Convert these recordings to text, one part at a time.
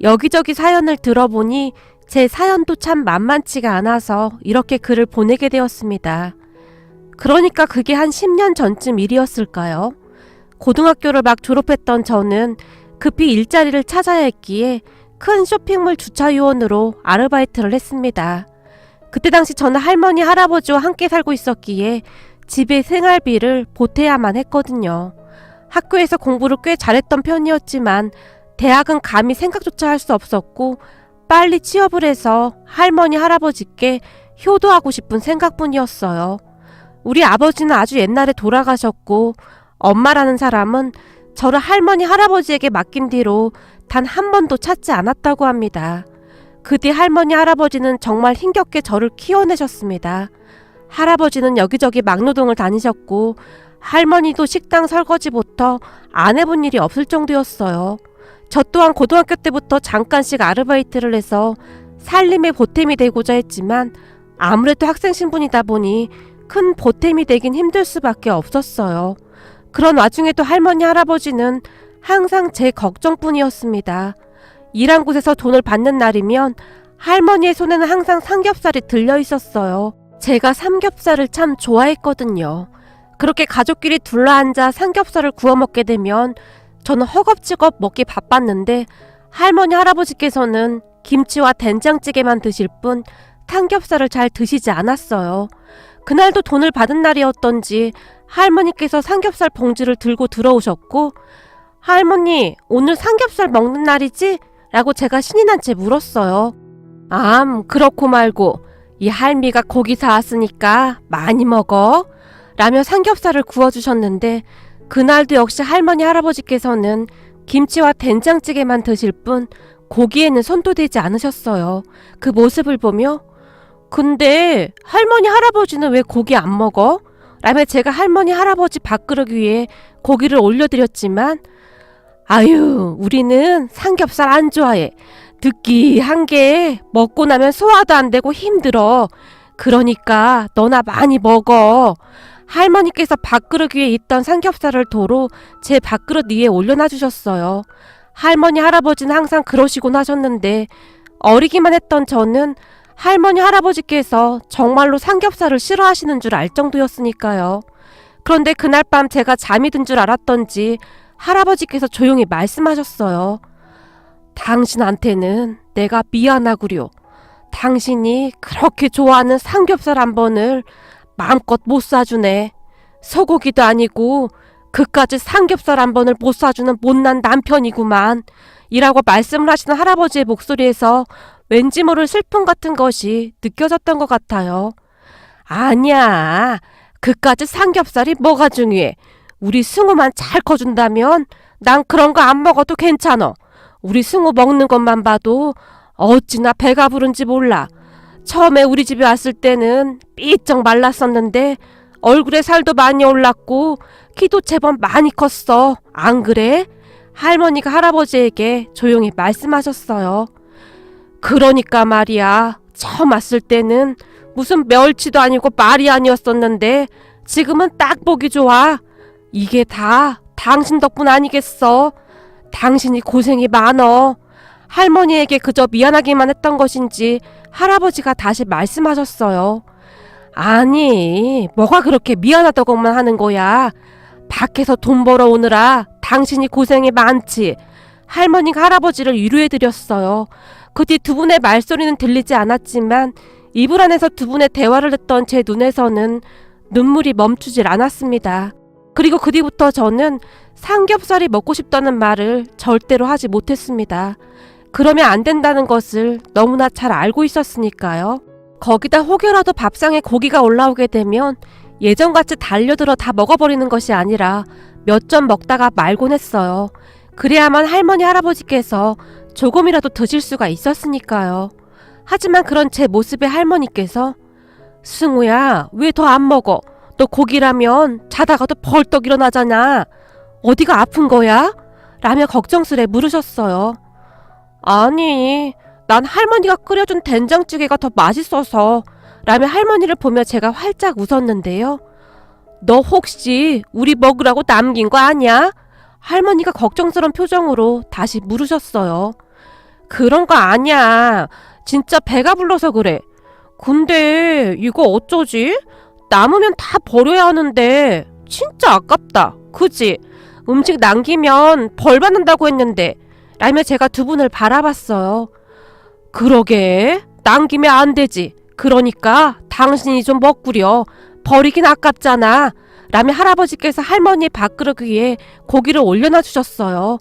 여기저기 사연을 들어보니 제 사연도 참 만만치가 않아서 이렇게 글을 보내게 되었습니다. 그러니까 그게 한 10년 전쯤 일이었을까요? 고등학교를 막 졸업했던 저는 급히 일자리를 찾아야 했기에 큰 쇼핑몰 주차요원으로 아르바이트를 했습니다. 그때 당시 저는 할머니, 할아버지와 함께 살고 있었기에 집의 생활비를 보태야만 했거든요. 학교에서 공부를 꽤 잘했던 편이었지만 대학은 감히 생각조차 할 수 없었고 빨리 취업을 해서 할머니, 할아버지께 효도하고 싶은 생각뿐이었어요. 우리 아버지는 아주 옛날에 돌아가셨고 엄마라는 사람은 저를 할머니, 할아버지에게 맡긴 뒤로 단 한 번도 찾지 않았다고 합니다. 그 뒤 할머니, 할아버지는 정말 힘겹게 저를 키워내셨습니다. 할아버지는 여기저기 막노동을 다니셨고 할머니도 식당 설거지부터 안 해본 일이 없을 정도였어요. 저 또한 고등학교 때부터 잠깐씩 아르바이트를 해서 살림의 보탬이 되고자 했지만 아무래도 학생 신분이다 보니 큰 보탬이 되긴 힘들 수밖에 없었어요. 그런 와중에도 할머니, 할아버지는 항상 제 걱정뿐이었습니다. 일한 곳에서 돈을 받는 날이면 할머니의 손에는 항상 삼겹살이 들려 있었어요. 제가 삼겹살을 참 좋아했거든요. 그렇게 가족끼리 둘러앉아 삼겹살을 구워 먹게 되면 저는 허겁지겁 먹기 바빴는데 할머니, 할아버지께서는 김치와 된장찌개만 드실 뿐 삼겹살을 잘 드시지 않았어요. 그날도 돈을 받은 날이었던지 할머니께서 삼겹살 봉지를 들고 들어오셨고 할머니, 오늘 삼겹살 먹는 날이지? 라고 제가 신이 난 채 물었어요. 그렇고 말고 이 할미가 고기 사왔으니까 많이 먹어 라며 삼겹살을 구워주셨는데 그날도 역시 할머니, 할아버지께서는 김치와 된장찌개만 드실 뿐 고기에는 손도 대지 않으셨어요. 그 모습을 보며 근데 할머니, 할아버지는 왜 고기 안 먹어? 라며 제가 할머니, 할아버지 밥그릇 위에 고기를 올려드렸지만 아유, 우리는 삼겹살 안 좋아해. 느끼한 게 먹고 나면 소화도 안 되고 힘들어. 그러니까 너나 많이 먹어. 할머니께서 밥그릇 위에 있던 삼겹살을 도로 제 밥그릇 위에 올려놔 주셨어요. 할머니, 할아버지는 항상 그러시곤 하셨는데 어리기만 했던 저는 할머니, 할아버지께서 정말로 삼겹살을 싫어하시는 줄 알 정도였으니까요. 그런데 그날 밤 제가 잠이 든 줄 알았던지 할아버지께서 조용히 말씀하셨어요. 당신한테는 내가 미안하구려. 당신이 그렇게 좋아하는 삼겹살 한 번을 마음껏 못 사주네. 소고기도 아니고 그까짓 삼겹살 한 번을 못 사주는 못난 남편이구만. 이라고 말씀을 하시는 할아버지의 목소리에서 왠지 모를 슬픔 같은 것이 느껴졌던 것 같아요. 아니야. 그까짓 삼겹살이 뭐가 중요해. 우리 승우만 잘 커준다면 난 그런 거 안 먹어도 괜찮아. 우리 승우 먹는 것만 봐도 어찌나 배가 부른지 몰라. 처음에 우리 집에 왔을 때는 삐쩍 말랐었는데 얼굴에 살도 많이 올랐고 키도 제법 많이 컸어. 안 그래? 할머니가 할아버지에게 조용히 말씀하셨어요. 그러니까 말이야. 처음 왔을 때는 무슨 멸치도 아니고 말이 아니었었는데 지금은 딱 보기 좋아. 이게 다 당신 덕분 아니겠어. 당신이 고생이 많어. 할머니에게 그저 미안하기만 했던 것인지 할아버지가 다시 말씀하셨어요. 아니, 뭐가 그렇게 미안하다고만 하는 거야. 밖에서 돈 벌어오느라 당신이 고생이 많지. 할머니가 할아버지를 위로해드렸어요. 그 뒤 두 분의 말소리는 들리지 않았지만 이불 안에서 두 분의 대화를 했던 제 눈에서는 눈물이 멈추질 않았습니다. 그리고 그 뒤부터 저는 삼겹살이 먹고 싶다는 말을 절대로 하지 못했습니다. 그러면 안 된다는 것을 너무나 잘 알고 있었으니까요. 거기다 혹여라도 밥상에 고기가 올라오게 되면 예전같이 달려들어 다 먹어버리는 것이 아니라 몇 점 먹다가 말곤 했어요. 그래야만 할머니, 할아버지께서 조금이라도 드실 수가 있었으니까요. 하지만 그런 제 모습에 할머니께서 승우야, 왜 더 안 먹어? 너 고기라면 자다가도 벌떡 일어나잖아. 어디가 아픈 거야? 라며 걱정스레 물으셨어요. 아니, 난 할머니가 끓여준 된장찌개가 더 맛있어서 라며 할머니를 보며 제가 활짝 웃었는데요. 너 혹시 우리 먹으라고 남긴 거 아니야? 할머니가 걱정스러운 표정으로 다시 물으셨어요. 그런 거 아니야. 진짜 배가 불러서 그래. 근데 이거 어쩌지? 남으면 다 버려야 하는데 진짜 아깝다. 그지? 음식 남기면 벌 받는다고 했는데 라며 제가 두 분을 바라봤어요. 그러게 남기면 안 되지. 그러니까 당신이 좀 먹구려. 버리긴 아깝잖아. 라며 할아버지께서 할머니 밥그릇 위에 고기를 올려놔 주셨어요.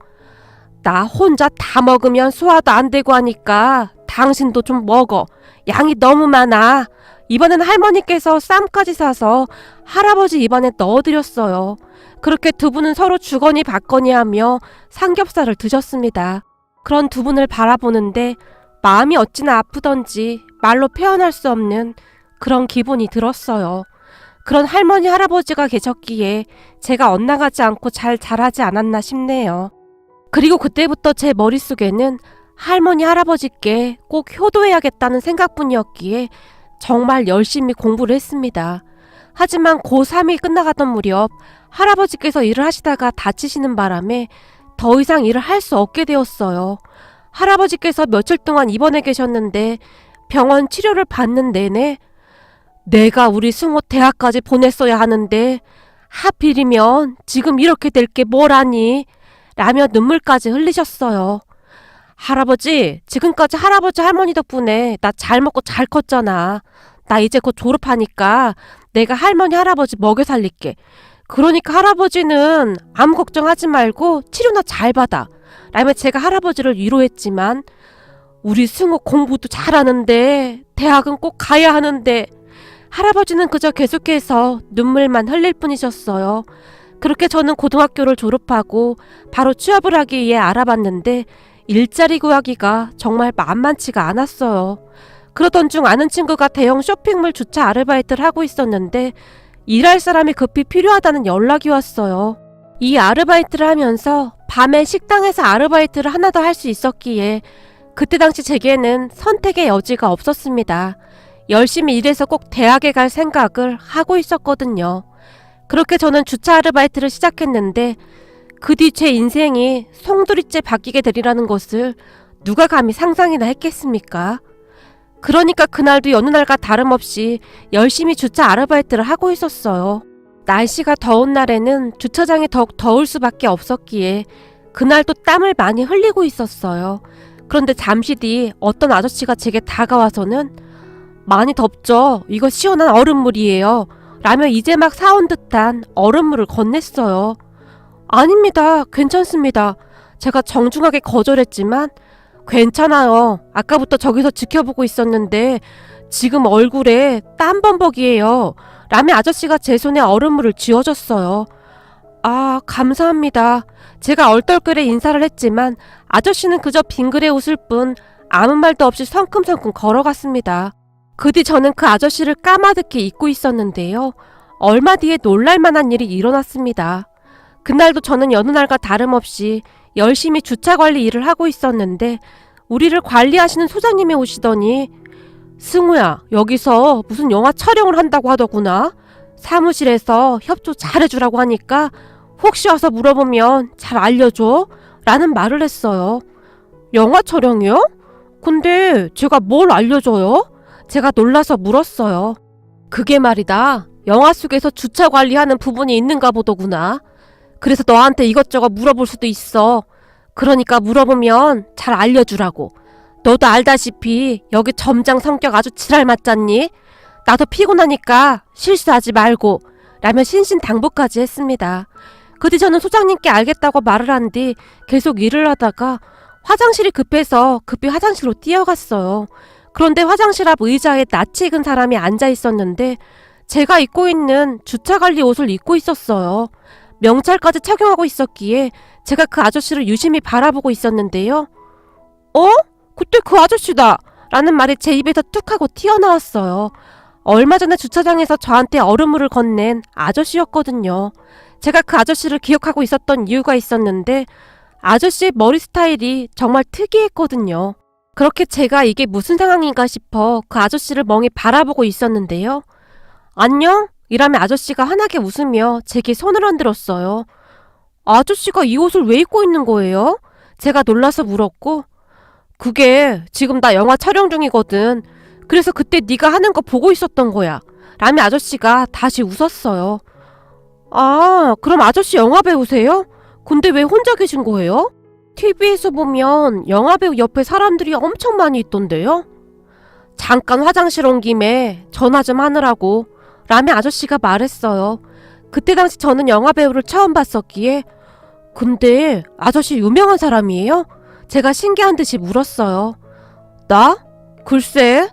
나 혼자 다 먹으면 소화도 안 되고 하니까 당신도 좀 먹어. 양이 너무 많아. 이번엔 할머니께서 쌈까지 사서 할아버지 입안에 넣어드렸어요. 그렇게 두 분은 서로 주거니 받거니 하며 삼겹살을 드셨습니다. 그런 두 분을 바라보는데 마음이 어찌나 아프던지 말로 표현할 수 없는 그런 기분이 들었어요. 그런 할머니 할아버지가 계셨기에 제가 엇나가지 않고 잘 자라지 않았나 싶네요. 그리고 그때부터 제 머릿속에는 할머니 할아버지께 꼭 효도해야겠다는 생각뿐이었기에 정말 열심히 공부를 했습니다. 하지만 고3이 끝나가던 무렵 할아버지께서 일을 하시다가 다치시는 바람에 더 이상 일을 할 수 없게 되었어요. 할아버지께서 며칠 동안 입원해 계셨는데 병원 치료를 받는 내내 내가 우리 승호 대학까지 보냈어야 하는데 하필이면 지금 이렇게 될 게 뭐라니? 라며 눈물까지 흘리셨어요. 할아버지, 지금까지 할아버지 할머니 덕분에 나 잘 먹고 잘 컸잖아. 나 이제 곧 졸업하니까 내가 할머니 할아버지 먹여 살릴게. 그러니까 할아버지는 아무 걱정하지 말고 치료나 잘 받아. 라며 제가 할아버지를 위로했지만 우리 승호 공부도 잘하는데 대학은 꼭 가야 하는데 할아버지는 그저 계속해서 눈물만 흘릴 뿐이셨어요. 그렇게 저는 고등학교를 졸업하고 바로 취업을 하기 위해 알아봤는데 일자리 구하기가 정말 만만치가 않았어요. 그러던 중 아는 친구가 대형 쇼핑몰 주차 아르바이트를 하고 있었는데 일할 사람이 급히 필요하다는 연락이 왔어요. 이 아르바이트를 하면서 밤에 식당에서 아르바이트를 하나 더 할 수 있었기에 그때 당시 제게는 선택의 여지가 없었습니다. 열심히 일해서 꼭 대학에 갈 생각을 하고 있었거든요. 그렇게 저는 주차 아르바이트를 시작했는데 그 뒤 제 인생이 송두리째 바뀌게 되리라는 것을 누가 감히 상상이나 했겠습니까? 그러니까 그날도 여느 날과 다름없이 열심히 주차 아르바이트를 하고 있었어요. 날씨가 더운 날에는 주차장이 더욱 더울 수밖에 없었기에 그날도 땀을 많이 흘리고 있었어요. 그런데 잠시 뒤 어떤 아저씨가 제게 다가와서는 많이 덥죠? 이거 시원한 얼음물이에요. 라며 이제 막 사온 듯한 얼음물을 건넸어요. 아닙니다. 괜찮습니다. 제가 정중하게 거절했지만 괜찮아요. 아까부터 저기서 지켜보고 있었는데 지금 얼굴에 땀범벅이에요. 라며 아저씨가 제 손에 얼음물을 쥐어줬어요. 아, 감사합니다. 제가 얼떨결에 인사를 했지만 아저씨는 그저 빙그레 웃을 뿐 아무 말도 없이 성큼성큼 걸어갔습니다. 그 뒤 저는 그 아저씨를 까마득히 잊고 있었는데요. 얼마 뒤에 놀랄만한 일이 일어났습니다. 그날도 저는 여느 날과 다름없이 열심히 주차관리 일을 하고 있었는데 우리를 관리하시는 소장님이 오시더니 승우야, 여기서 무슨 영화 촬영을 한다고 하더구나. 사무실에서 협조 잘해주라고 하니까 혹시 와서 물어보면 잘 알려줘 라는 말을 했어요. 영화 촬영이요? 근데 제가 뭘 알려줘요? 제가 놀라서 물었어요. 그게 말이다. 영화 속에서 주차 관리하는 부분이 있는가 보더구나. 그래서 너한테 이것저것 물어볼 수도 있어. 그러니까 물어보면 잘 알려주라고. 너도 알다시피 여기 점장 성격 아주 지랄 맞잖니? 나도 피곤하니까 실수하지 말고 라며 신신당부까지 했습니다. 그 뒤 저는 소장님께 알겠다고 말을 한 뒤 계속 일을 하다가 화장실이 급해서 급히 화장실로 뛰어갔어요. 그런데 화장실 앞 의자에 낯이 익은 사람이 앉아 있었는데 제가 입고 있는 주차관리 옷을 입고 있었어요. 명찰까지 착용하고 있었기에 제가 그 아저씨를 유심히 바라보고 있었는데요. 어? 그때 그 아저씨다! 라는 말이 제 입에서 툭 하고 튀어나왔어요. 얼마 전에 주차장에서 저한테 얼음물을 건넨 아저씨였거든요. 제가 그 아저씨를 기억하고 있었던 이유가 있었는데 아저씨의 머리 스타일이 정말 특이했거든요. 그렇게 제가 이게 무슨 상황인가 싶어 그 아저씨를 멍히 바라보고 있었는데요. 안녕? 이라며 아저씨가 환하게 웃으며 제게 손을 흔들었어요. 아저씨가 이 옷을 왜 입고 있는 거예요? 제가 놀라서 물었고 그게 지금 나 영화 촬영 중이거든. 그래서 그때 네가 하는 거 보고 있었던 거야. 라며 아저씨가 다시 웃었어요. 아, 그럼 아저씨 영화 배우세요? 근데 왜 혼자 계신 거예요? TV에서 보면 영화 배우 옆에 사람들이 엄청 많이 있던데요? 잠깐 화장실 온 김에 전화 좀 하느라고 라며 아저씨가 말했어요. 그때 당시 저는 영화 배우를 처음 봤었기에 근데 아저씨 유명한 사람이에요? 제가 신기한 듯이 물었어요. 나? 글쎄.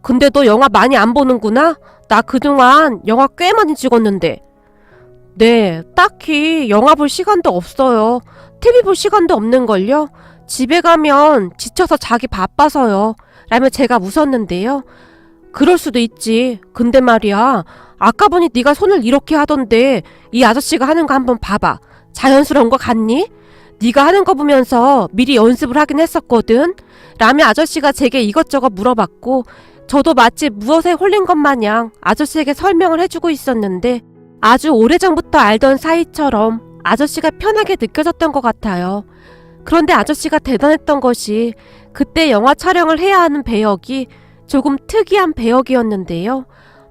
근데 너 영화 많이 안 보는구나? 나 그동안 영화 꽤 많이 찍었는데. 네, 딱히 영화 볼 시간도 없어요. TV 볼 시간도 없는걸요? 집에 가면 지쳐서 자기 바빠서요. 라며 제가 웃었는데요. 그럴 수도 있지. 근데 말이야. 아까 보니 네가 손을 이렇게 하던데 이 아저씨가 하는 거 한번 봐봐. 자연스러운 거 같니? 네가 하는 거 보면서 미리 연습을 하긴 했었거든. 라며 아저씨가 제게 이것저것 물어봤고 저도 마치 무엇에 홀린 것 마냥 아저씨에게 설명을 해주고 있었는데 아주 오래전부터 알던 사이처럼 아저씨가 편하게 느껴졌던 것 같아요. 그런데 아저씨가 대단했던 것이 그때 영화 촬영을 해야 하는 배역이 조금 특이한 배역이었는데요.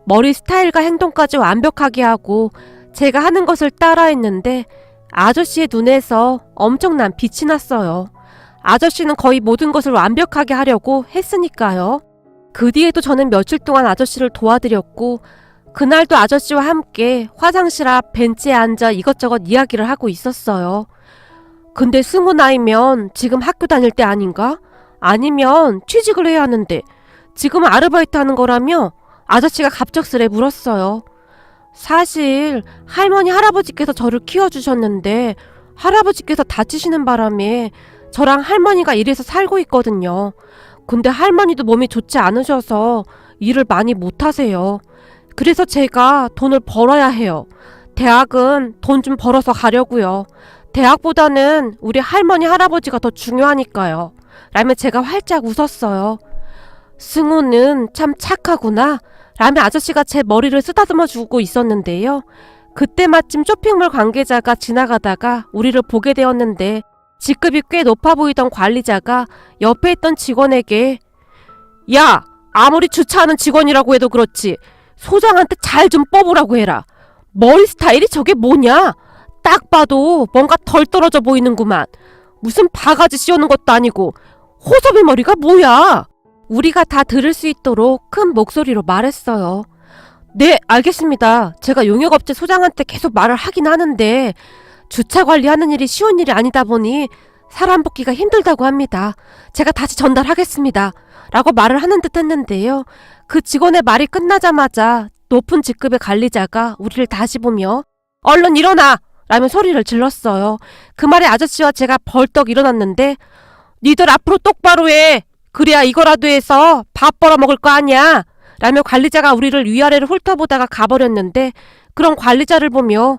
머리 스타일과 행동까지 완벽하게 하고 제가 하는 것을 따라했는데 아저씨의 눈에서 엄청난 빛이 났어요. 아저씨는 거의 모든 것을 완벽하게 하려고 했으니까요. 그 뒤에도 저는 며칠 동안 아저씨를 도와드렸고 그날도 아저씨와 함께 화장실 앞 벤치에 앉아 이것저것 이야기를 하고 있었어요. 근데 승우 나이면 지금 학교 다닐 때 아닌가? 아니면 취직을 해야 하는데 지금 아르바이트 하는 거라며 아저씨가 갑작스레 물었어요. 사실 할머니 할아버지께서 저를 키워주셨는데 할아버지께서 다치시는 바람에 저랑 할머니가 이래서 살고 있거든요. 근데 할머니도 몸이 좋지 않으셔서 일을 많이 못하세요. 그래서 제가 돈을 벌어야 해요. 대학은 돈 좀 벌어서 가려고요. 대학보다는 우리 할머니 할아버지가 더 중요하니까요. 라며 제가 활짝 웃었어요. 승우는 참 착하구나. 라며 아저씨가 제 머리를 쓰다듬어 주고 있었는데요. 그때 마침 쇼핑몰 관계자가 지나가다가 우리를 보게 되었는데 직급이 꽤 높아 보이던 관리자가 옆에 있던 직원에게 야! 아무리 주차하는 직원이라고 해도 그렇지 소장한테 잘 좀 뽑으라고 해라. 머리 스타일이 저게 뭐냐? 딱 봐도 뭔가 덜 떨어져 보이는구만. 무슨 바가지 씌우는 것도 아니고 호섭이 머리가 뭐야? 우리가 다 들을 수 있도록 큰 목소리로 말했어요. 네, 알겠습니다. 제가 용역업체 소장한테 계속 말을 하긴 하는데 주차 관리하는 일이 쉬운 일이 아니다 보니 사람 뽑기가 힘들다고 합니다. 제가 다시 전달하겠습니다. 라고 말을 하는 듯 했는데요. 그 직원의 말이 끝나자마자 높은 직급의 관리자가 우리를 다시 보며 얼른 일어나! 라며 소리를 질렀어요. 그 말에 아저씨와 제가 벌떡 일어났는데 니들 앞으로 똑바로 해! 그래야 이거라도 해서 밥 벌어먹을 거 아니야! 라며 관리자가 우리를 위아래를 훑어보다가 가버렸는데 그런 관리자를 보며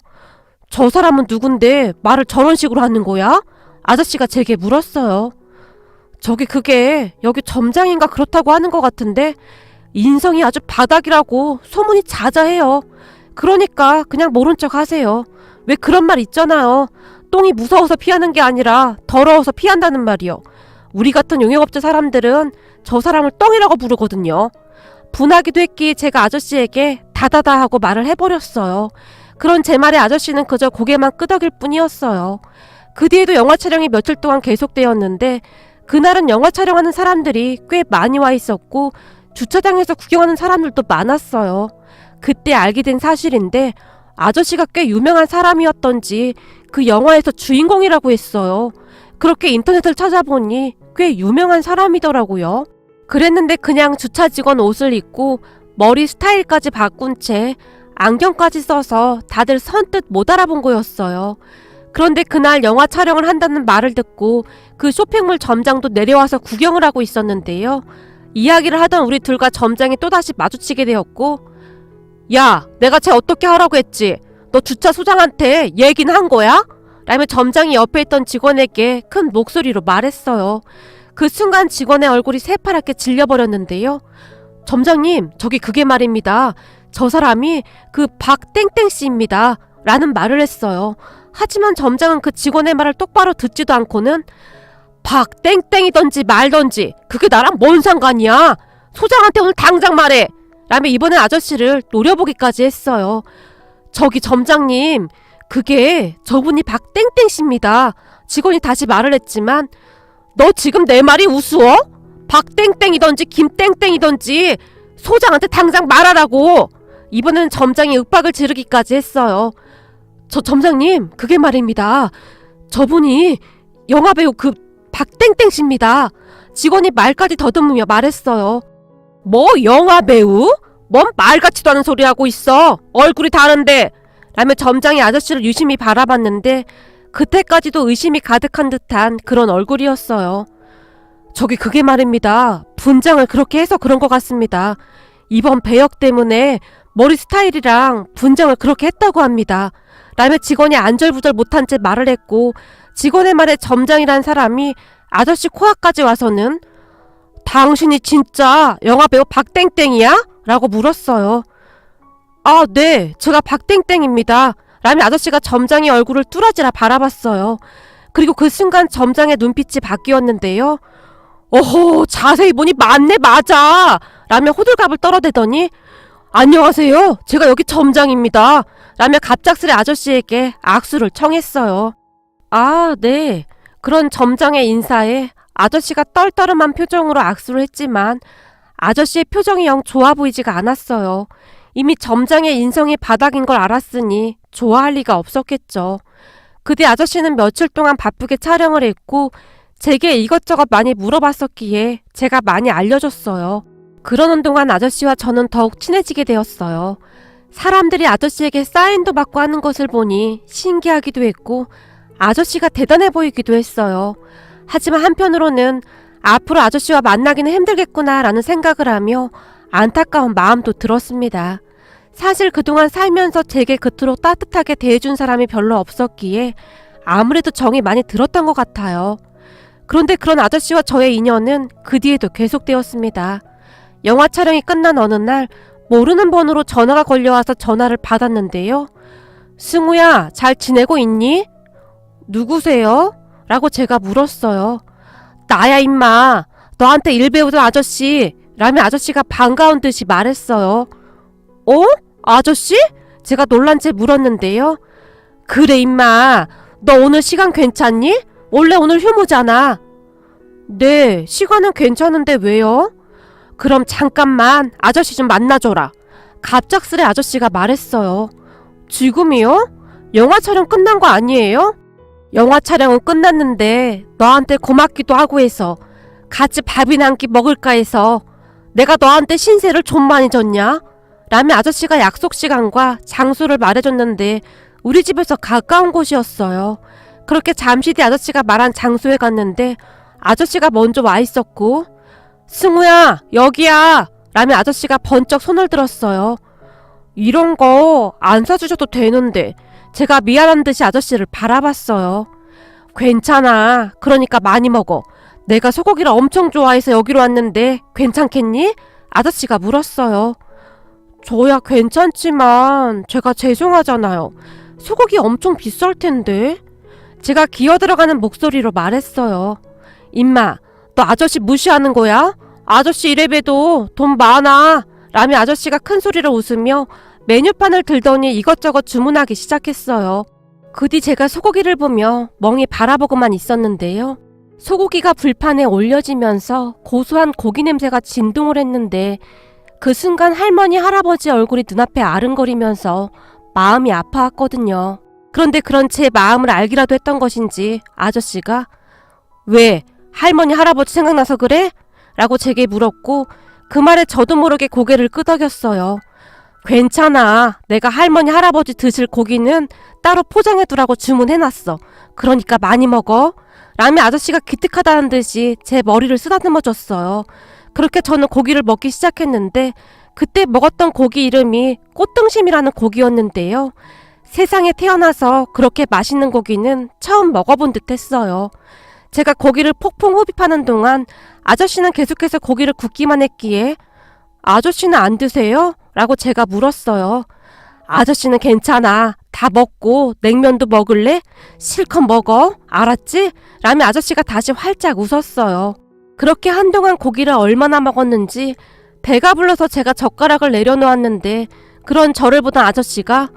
저 사람은 누군데 말을 저런 식으로 하는 거야? 아저씨가 제게 물었어요. 저기 그게 여기 점장인가 그렇다고 하는 것 같은데 인성이 아주 바닥이라고 소문이 자자해요. 그러니까 그냥 모른 척 하세요. 왜 그런 말 있잖아요. 똥이 무서워서 피하는 게 아니라 더러워서 피한다는 말이요. 우리 같은 용역업체 사람들은 저 사람을 똥이라고 부르거든요. 분하기도 했기에 제가 아저씨에게 다다다 하고 말을 해버렸어요. 그런 제 말에 아저씨는 그저 고개만 끄덕일 뿐이었어요. 그 뒤에도 영화 촬영이 며칠 동안 계속되었는데 그날은 영화 촬영하는 사람들이 꽤 많이 와 있었고 주차장에서 구경하는 사람들도 많았어요. 그때 알게 된 사실인데 아저씨가 꽤 유명한 사람이었던지 그 영화에서 주인공이라고 했어요. 그렇게 인터넷을 찾아보니 꽤 유명한 사람이더라고요. 그랬는데 그냥 주차 직원 옷을 입고 머리 스타일까지 바꾼 채 안경까지 써서 다들 선뜻 못 알아본 거였어요. 그런데 그날 영화 촬영을 한다는 말을 듣고 그 쇼핑몰 점장도 내려와서 구경을 하고 있었는데요. 이야기를 하던 우리 둘과 점장이 또다시 마주치게 되었고 야, 내가 쟤 어떻게 하라고 했지? 너 주차 소장한테 얘기는 한 거야? 라며 점장이 옆에 있던 직원에게 큰 목소리로 말했어요. 그 순간 직원의 얼굴이 새파랗게 질려버렸는데요. 점장님, 저기 그게 말입니다. 저 사람이 그 박땡땡씨입니다. 라는 말을 했어요. 하지만 점장은 그 직원의 말을 똑바로 듣지도 않고는 박땡땡이던지 말던지 그게 나랑 뭔 상관이야? 소장한테 오늘 당장 말해! 라며 이번엔 아저씨를 노려보기까지 했어요. 저기 점장님, 그게 저분이 박땡땡씨입니다. 직원이 다시 말을 했지만 너 지금 내 말이 우스워? 박땡땡이던지 김땡땡이던지 소장한테 당장 말하라고! 이번에는 점장이 윽박을 지르기까지 했어요. 저 점장님, 그게 말입니다. 저분이 영화배우 그 박땡땡씨입니다. 직원이 말까지 더듬으며 말했어요. 뭐 영화배우? 뭔 말같지도 않은 소리 하고 있어. 얼굴이 다른데. 라며 점장이 아저씨를 유심히 바라봤는데 그때까지도 의심이 가득한 듯한 그런 얼굴이었어요. 저기 그게 말입니다. 분장을 그렇게 해서 그런 것 같습니다. 이번 배역 때문에 머리 스타일이랑 분장을 그렇게 했다고 합니다. 라며 직원이 안절부절 못한 채 말을 했고 직원의 말에 점장이란 사람이 아저씨 코앞까지 와서는 당신이 진짜 영화배우 박땡땡이야? 라고 물었어요. 아, 네, 제가 박땡땡입니다. 라며 아저씨가 점장의 얼굴을 뚫어지라 바라봤어요. 그리고 그 순간 점장의 눈빛이 바뀌었는데요. 어허, 자세히 보니 맞네, 맞아! 라며 호들갑을 떨어대더니 안녕하세요, 제가 여기 점장입니다. 라며 갑작스레 아저씨에게 악수를 청했어요. 아, 네. 그런 점장의 인사에 아저씨가 떨떠름한 표정으로 악수를 했지만 아저씨의 표정이 영 좋아 보이지가 않았어요. 이미 점장의 인성이 바닥인 걸 알았으니 좋아할 리가 없었겠죠. 그 뒤 아저씨는 며칠 동안 바쁘게 촬영을 했고 제게 이것저것 많이 물어봤었기에 제가 많이 알려줬어요. 그러는 동안 아저씨와 저는 더욱 친해지게 되었어요. 사람들이 아저씨에게 사인도 받고 하는 것을 보니 신기하기도 했고 아저씨가 대단해 보이기도 했어요. 하지만 한편으로는 앞으로 아저씨와 만나기는 힘들겠구나 라는 생각을 하며 안타까운 마음도 들었습니다. 사실 그동안 살면서 제게 그토록 따뜻하게 대해준 사람이 별로 없었기에 아무래도 정이 많이 들었던 것 같아요. 그런데 그런 아저씨와 저의 인연은 그 뒤에도 계속되었습니다. 영화 촬영이 끝난 어느 날 모르는 번호로 전화가 걸려와서 전화를 받았는데요. 승우야, 잘 지내고 있니? 누구세요? 라고 제가 물었어요. 나야 임마. 너한테 일 배우던 아저씨. 라며 아저씨가 반가운 듯이 말했어요. 어? 아저씨? 제가 놀란 채 물었는데요. 그래 임마. 너 오늘 시간 괜찮니? 원래 오늘 휴무잖아. 네, 시간은 괜찮은데 왜요? 그럼 잠깐만 아저씨 좀 만나줘라. 갑작스레 아저씨가 말했어요. 지금이요? 영화 촬영 끝난 거 아니에요? 영화 촬영은 끝났는데 너한테 고맙기도 하고 해서 같이 밥이나 한 끼 먹을까 해서 내가 너한테 신세를 좀 많이 졌냐? 라며 아저씨가 약속 시간과 장소를 말해줬는데 우리 집에서 가까운 곳이었어요. 그렇게 잠시 뒤 아저씨가 말한 장소에 갔는데 아저씨가 먼저 와 있었고 승우야, 여기야! 라며 아저씨가 번쩍 손을 들었어요. 이런 거 안 사주셔도 되는데 제가 미안한 듯이 아저씨를 바라봤어요. 괜찮아. 그러니까 많이 먹어. 내가 소고기를 엄청 좋아해서 여기로 왔는데 괜찮겠니? 아저씨가 물었어요. 저야 괜찮지만 제가 죄송하잖아요. 소고기 엄청 비쌀 텐데. 제가 기어들어가는 목소리로 말했어요. 임마, 너 아저씨 무시하는 거야? 아저씨 이래봬도 돈 많아. 라며 아저씨가 큰 소리로 웃으며 메뉴판을 들더니 이것저것 주문하기 시작했어요. 그 뒤 제가 소고기를 보며 멍이 바라보고만 있었는데요. 소고기가 불판에 올려지면서 고소한 고기 냄새가 진동을 했는데 그 순간 할머니 할아버지 얼굴이 눈앞에 아른거리면서 마음이 아파왔거든요. 그런데 그런 제 마음을 알기라도 했던 것인지 아저씨가 왜 할머니 할아버지 생각나서 그래? 라고 제게 물었고 그 말에 저도 모르게 고개를 끄덕였어요. 괜찮아. 내가 할머니 할아버지 드실 고기는 따로 포장해두라고 주문해놨어. 그러니까 많이 먹어. 라며 아저씨가 기특하다는 듯이 제 머리를 쓰다듬어 줬어요. 그렇게 저는 고기를 먹기 시작했는데 그때 먹었던 고기 이름이 꽃등심이라는 고기였는데요. 세상에 태어나서 그렇게 맛있는 고기는 처음 먹어본 듯 했어요. 제가 고기를 폭풍 흡입하는 동안 아저씨는 계속해서 고기를 굽기만 했기에 아저씨는 안 드세요? 라고 제가 물었어요. 아저씨는 괜찮아. 다 먹고 냉면도 먹을래? 실컷 먹어. 알았지? 라며 아저씨가 다시 활짝 웃었어요. 그렇게 한동안 고기를 얼마나 먹었는지 배가 불러서 제가 젓가락을 내려놓았는데 그런 저를 보던 아저씨가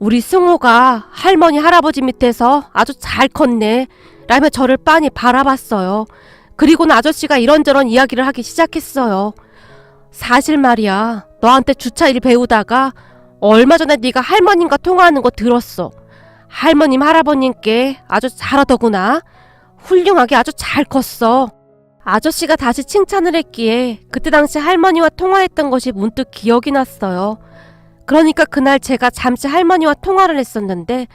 우리 승호가 할머니 할아버지 밑에서 아주 잘 컸네 라며 저를 빤히 바라봤어요. 그리고는 아저씨가 이런저런 이야기를 하기 시작했어요. 사실 말이야, 너한테 주차일 배우다가 얼마 전에 네가 할머님과 통화하는 거 들었어. 할머님 할아버님께 아주 잘하더구나. 훌륭하게 아주 잘 컸어. 아저씨가 다시 칭찬을 했기에 그때 당시 할머니와 통화했던 것이 문득 기억이 났어요. 그러니까 그날 제가 잠시 할머니와 통화를 했었는데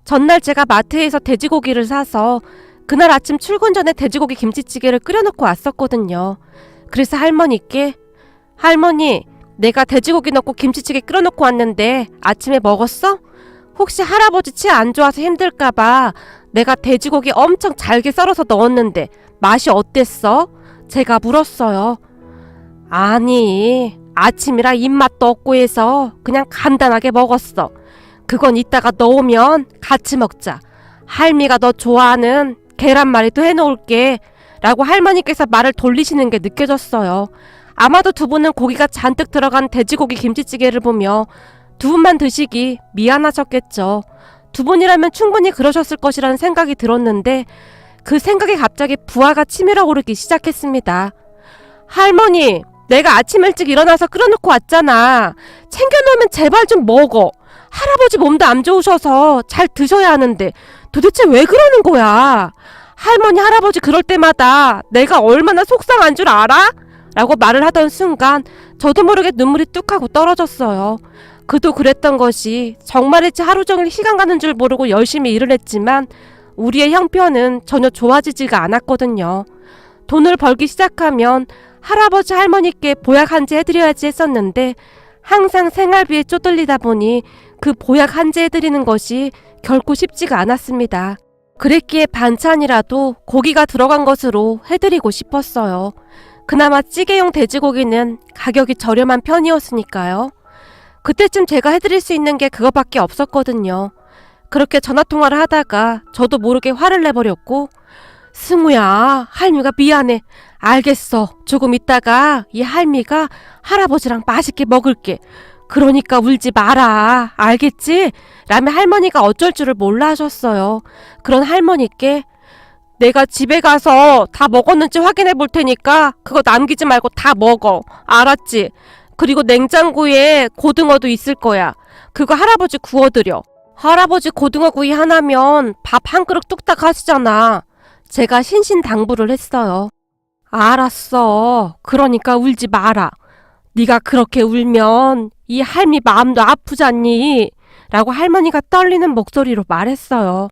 전날 제가 마트에서 돼지고기를 사서 그날 아침 출근 전에 돼지고기 김치찌개를 끓여놓고 왔었거든요. 그래서 할머니께 할머니, 내가 돼지고기 넣고 김치찌개 끓여놓고 왔는데 아침에 먹었어? 혹시 할아버지 치 안 좋아서 힘들까봐 내가 돼지고기 엄청 잘게 썰어서 넣었는데 맛이 어땠어? 제가 물었어요. 아니, 아침이라 입맛도 없고 해서 그냥 간단하게 먹었어. 그건 이따가 넣으면 같이 먹자. 할미가 너 좋아하는 계란말이도 해놓을게. 라고 할머니께서 말을 돌리시는 게 느껴졌어요. 아마도 두 분은 고기가 잔뜩 들어간 돼지고기 김치찌개를 보며 두 분만 드시기 미안하셨겠죠. 두 분이라면 충분히 그러셨을 것이라는 생각이 들었는데 그 생각에 갑자기 부하가 치밀어 오르기 시작했습니다. 할머니, 내가 아침 일찍 일어나서 끓여놓고 왔잖아. 챙겨놓으면 제발 좀 먹어. 할아버지 몸도 안 좋으셔서 잘 드셔야 하는데 도대체 왜 그러는 거야? 할머니 할아버지 그럴 때마다 내가 얼마나 속상한 줄 알아? 라고 말을 하던 순간 저도 모르게 눈물이 뚝 하고 떨어졌어요. 그도 그랬던 것이 정말이지 하루 종일 시간 가는 줄 모르고 열심히 일을 했지만 우리의 형편은 전혀 좋아지지가 않았거든요. 돈을 벌기 시작하면 할아버지 할머니께 보약 한제 해드려야지 했었는데 항상 생활비에 쪼들리다 보니 그 보약 한제 해드리는 것이 결코 쉽지가 않았습니다. 그랬기에 반찬이라도 고기가 들어간 것으로 해드리고 싶었어요. 그나마 찌개용 돼지고기는 가격이 저렴한 편이었으니까요. 그때쯤 제가 해드릴 수 있는 게 그거밖에 없었거든요. 그렇게 전화통화를 하다가 저도 모르게 화를 내버렸고 승우야, 할미가 미안해. 알겠어. 조금 있다가 이 할미가 할아버지랑 맛있게 먹을게. 그러니까 울지 마라. 알겠지? 라며 할머니가 어쩔 줄을 몰라 하셨어요. 그런 할머니께 내가 집에 가서 다 먹었는지 확인해 볼 테니까 그거 남기지 말고 다 먹어. 알았지? 그리고 냉장고에 고등어도 있을 거야. 그거 할아버지 구워드려. 할아버지 고등어구이 하나면 밥 한 그릇 뚝딱 하시잖아. 제가 신신당부를 했어요. 알았어. 그러니까 울지 마라. 네가 그렇게 울면 이 할미 마음도 아프잖니? 라고 할머니가 떨리는 목소리로 말했어요.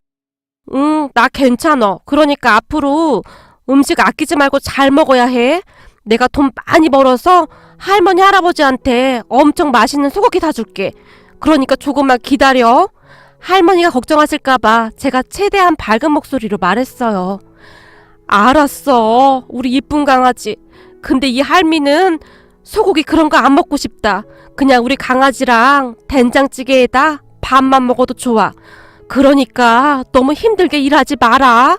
나 괜찮아. 그러니까 앞으로 음식 아끼지 말고 잘 먹어야 해. 내가 돈 많이 벌어서 할머니 할아버지한테 엄청 맛있는 소고기 사줄게. 그러니까 조금만 기다려. 할머니가 걱정하실까봐 제가 최대한 밝은 목소리로 말했어요. 알았어. 우리 이쁜 강아지. 근데 이 할미는 소고기 그런 거 안 먹고 싶다. 그냥 우리 강아지랑 된장찌개에다 밥만 먹어도 좋아. 그러니까 너무 힘들게 일하지 마라.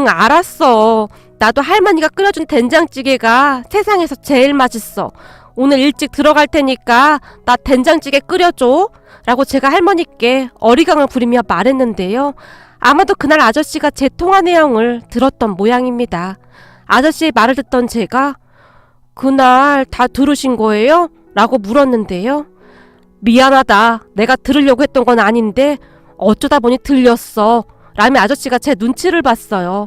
알았어. 나도 할머니가 끓여준 된장찌개가 세상에서 제일 맛있어. 오늘 일찍 들어갈 테니까 나 된장찌개 끓여줘. 라고 제가 할머니께 어리광을 부리며 말했는데요. 아마도 그날 아저씨가 제 통화 내용을 들었던 모양입니다. 아저씨의 말을 듣던 제가 그날 다 들으신 거예요? 라고 물었는데요. 미안하다. 내가 들으려고 했던 건 아닌데 어쩌다 보니 들렸어. 라며 아저씨가 제 눈치를 봤어요.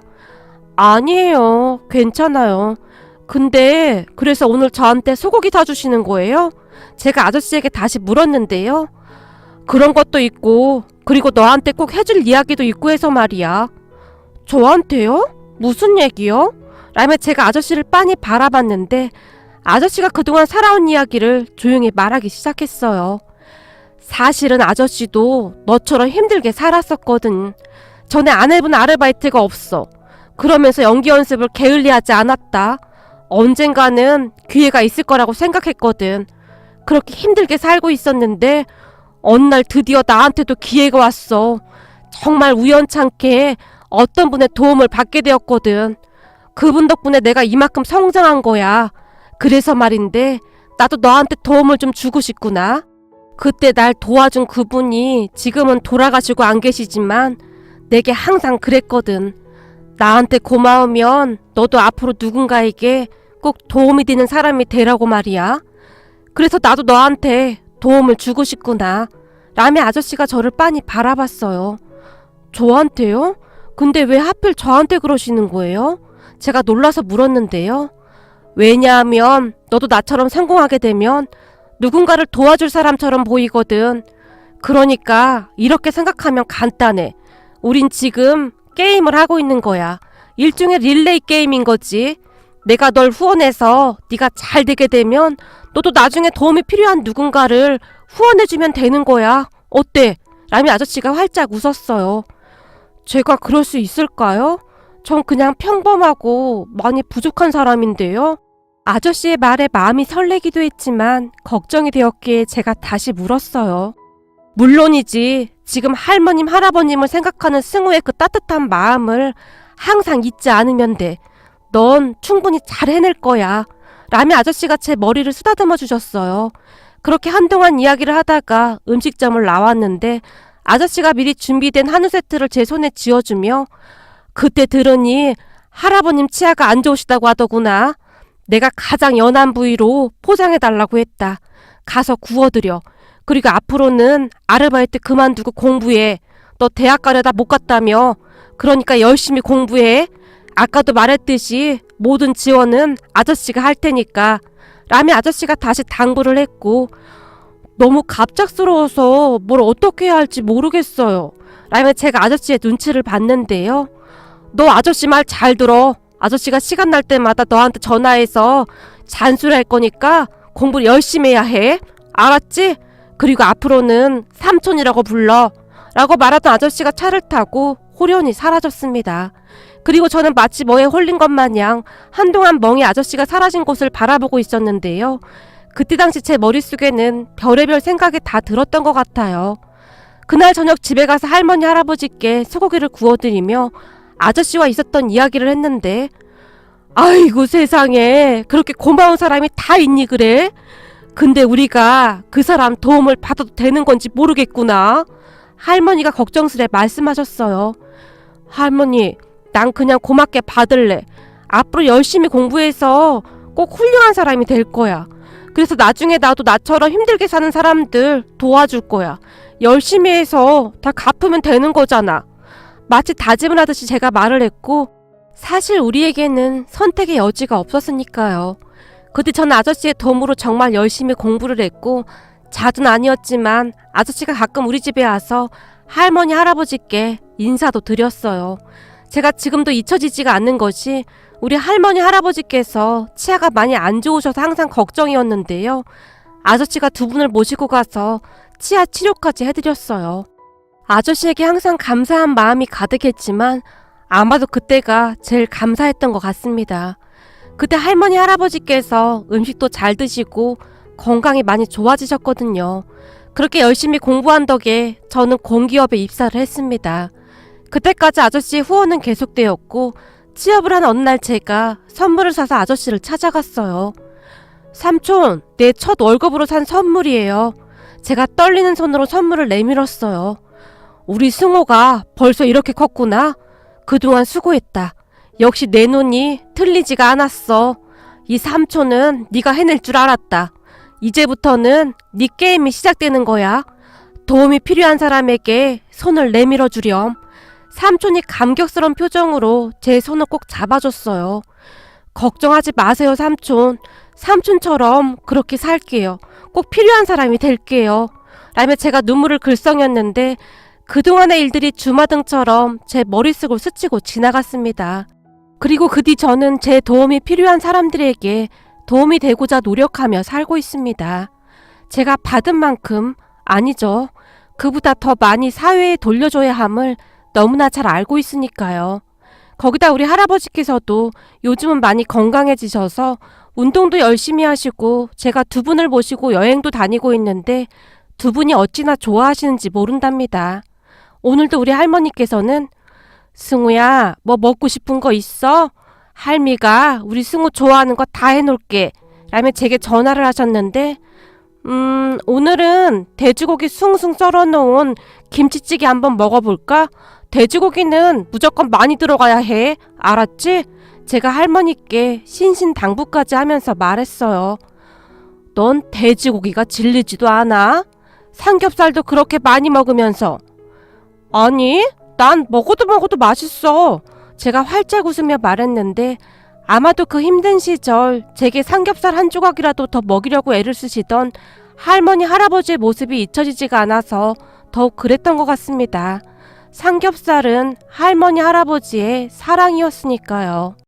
아니에요. 괜찮아요. 근데 그래서 오늘 저한테 소고기 사주시는 거예요? 제가 아저씨에게 다시 물었는데요. 그런 것도 있고 그리고 너한테 꼭 해줄 이야기도 있고 해서 말이야. 저한테요? 무슨 얘기요? 라며 제가 아저씨를 빤히 바라봤는데 아저씨가 그동안 살아온 이야기를 조용히 말하기 시작했어요. 사실은 아저씨도 너처럼 힘들게 살았었거든. 전에 안 해본 아르바이트가 없어. 그러면서 연기 연습을 게을리하지 않았다. 언젠가는 기회가 있을 거라고 생각했거든. 그렇게 힘들게 살고 있었는데 어느 날 드디어 나한테도 기회가 왔어. 정말 우연찮게 어떤 분의 도움을 받게 되었거든. 그분 덕분에 내가 이만큼 성장한 거야. 그래서 말인데 나도 너한테 도움을 좀 주고 싶구나. 그때 날 도와준 그분이 지금은 돌아가시고 안 계시지만 내게 항상 그랬거든. 나한테 고마우면 너도 앞으로 누군가에게 꼭 도움이 되는 사람이 되라고 말이야. 그래서 나도 너한테 도움을 주고 싶구나. 라며 아저씨가 저를 빤히 바라봤어요. 저한테요? 근데 왜 하필 저한테 그러시는 거예요? 제가 놀라서 물었는데요. 왜냐하면 너도 나처럼 성공하게 되면 누군가를 도와줄 사람처럼 보이거든. 그러니까 이렇게 생각하면 간단해. 우린 지금 게임을 하고 있는 거야. 일종의 릴레이 게임인 거지. 내가 널 후원해서 네가 잘 되게 되면 너도 나중에 도움이 필요한 누군가를 후원해주면 되는 거야. 어때? 라며 아저씨가 활짝 웃었어요. 제가 그럴 수 있을까요? 전 그냥 평범하고 많이 부족한 사람인데요. 아저씨의 말에 마음이 설레기도 했지만 걱정이 되었기에 제가 다시 물었어요. 물론이지. 지금 할머님, 할아버님을 생각하는 승우의 그 따뜻한 마음을 항상 잊지 않으면 돼. 넌 충분히 잘 해낼 거야. 라며 아저씨가 제 머리를 쓰다듬어 주셨어요. 그렇게 한동안 이야기를 하다가 음식점을 나왔는데 아저씨가 미리 준비된 한우 세트를 제 손에 쥐어주며 그때 들으니 할아버님 치아가 안 좋으시다고 하더구나. 내가 가장 연한 부위로 포장해달라고 했다. 가서 구워드려. 그리고 앞으로는 아르바이트 그만두고 공부해. 너 대학 가려다 못 갔다며. 그러니까 열심히 공부해. 아까도 말했듯이 모든 지원은 아저씨가 할 테니까. 라며 아저씨가 다시 당부를 했고 너무 갑작스러워서 뭘 어떻게 해야 할지 모르겠어요. 라며 제가 아저씨의 눈치를 봤는데요. 너 아저씨 말 잘 들어. 아저씨가 시간 날 때마다 너한테 전화해서 잔소리할 거니까 공부를 열심히 해야 해. 알았지? 그리고 앞으로는 삼촌이라고 불러. 라고 말하던 아저씨가 차를 타고 호련히 사라졌습니다. 그리고 저는 마치 뭐에 홀린 것 마냥 한동안 멍이 아저씨가 사라진 곳을 바라보고 있었는데요. 그때 당시 제 머릿속에는 별의별 생각이 다 들었던 것 같아요. 그날 저녁 집에 가서 할머니 할아버지께 소고기를 구워드리며 아저씨와 있었던 이야기를 했는데 아이고 세상에 그렇게 고마운 사람이 다 있니 그래? 근데 우리가 그 사람 도움을 받아도 되는 건지 모르겠구나. 할머니가 걱정스레 말씀하셨어요. 할머니 난 그냥 고맙게 받을래. 앞으로 열심히 공부해서 꼭 훌륭한 사람이 될 거야. 그래서 나중에 나도 나처럼 힘들게 사는 사람들 도와줄 거야. 열심히 해서 다 갚으면 되는 거잖아. 마치 다짐을 하듯이 제가 말을 했고 사실 우리에게는 선택의 여지가 없었으니까요. 그때 전 아저씨의 도움으로 정말 열심히 공부를 했고 자주는 아니었지만 아저씨가 가끔 우리 집에 와서 할머니 할아버지께 인사도 드렸어요. 제가 지금도 잊혀지지가 않는 것이 우리 할머니 할아버지께서 치아가 많이 안 좋으셔서 항상 걱정이었는데요. 아저씨가 두 분을 모시고 가서 치아 치료까지 해드렸어요. 아저씨에게 항상 감사한 마음이 가득했지만 아마도 그때가 제일 감사했던 것 같습니다. 그때 할머니 할아버지께서 음식도 잘 드시고 건강이 많이 좋아지셨거든요. 그렇게 열심히 공부한 덕에 저는 공기업에 입사를 했습니다. 그때까지 아저씨의 후원은 계속되었고 취업을 한 어느 날 제가 선물을 사서 아저씨를 찾아갔어요. 삼촌, 내 첫 월급으로 산 선물이에요. 제가 떨리는 손으로 선물을 내밀었어요. 우리 승호가 벌써 이렇게 컸구나. 그동안 수고했다. 역시 내 눈이 틀리지가 않았어. 이 삼촌은 네가 해낼 줄 알았다. 이제부터는 네 게임이 시작되는 거야. 도움이 필요한 사람에게 손을 내밀어 주렴. 삼촌이 감격스러운 표정으로 제 손을 꼭 잡아줬어요. 걱정하지 마세요, 삼촌. 삼촌처럼 그렇게 살게요. 꼭 필요한 사람이 될게요. 라며 제가 눈물을 글썽였는데 그동안의 일들이 주마등처럼 제 머릿속을 스치고 지나갔습니다. 그리고 그 뒤 저는 제 도움이 필요한 사람들에게 도움이 되고자 노력하며 살고 있습니다. 제가 받은 만큼, 아니죠. 그보다 더 많이 사회에 돌려줘야 함을 너무나 잘 알고 있으니까요. 거기다 우리 할아버지께서도 요즘은 많이 건강해지셔서 운동도 열심히 하시고 제가 두 분을 모시고 여행도 다니고 있는데 두 분이 어찌나 좋아하시는지 모른답니다. 오늘도 우리 할머니께서는 승우야, 뭐 먹고 싶은 거 있어? 할미가 우리 승우 좋아하는 거 다 해놓을게. 라며 제게 전화를 하셨는데 오늘은 돼지고기 숭숭 썰어놓은 김치찌개 한번 먹어볼까? 돼지고기는 무조건 많이 들어가야 해. 알았지? 제가 할머니께 신신당부까지 하면서 말했어요. 넌 돼지고기가 질리지도 않아? 삼겹살도 그렇게 많이 먹으면서. 아니, 난 먹어도 맛있어. 제가 활짝 웃으며 말했는데 아마도 그 힘든 시절 제게 삼겹살 한 조각이라도 더 먹이려고 애를 쓰시던 할머니 할아버지의 모습이 잊혀지지가 않아서 더욱 그랬던 것 같습니다. 삼겹살은 할머니 할아버지의 사랑이었으니까요.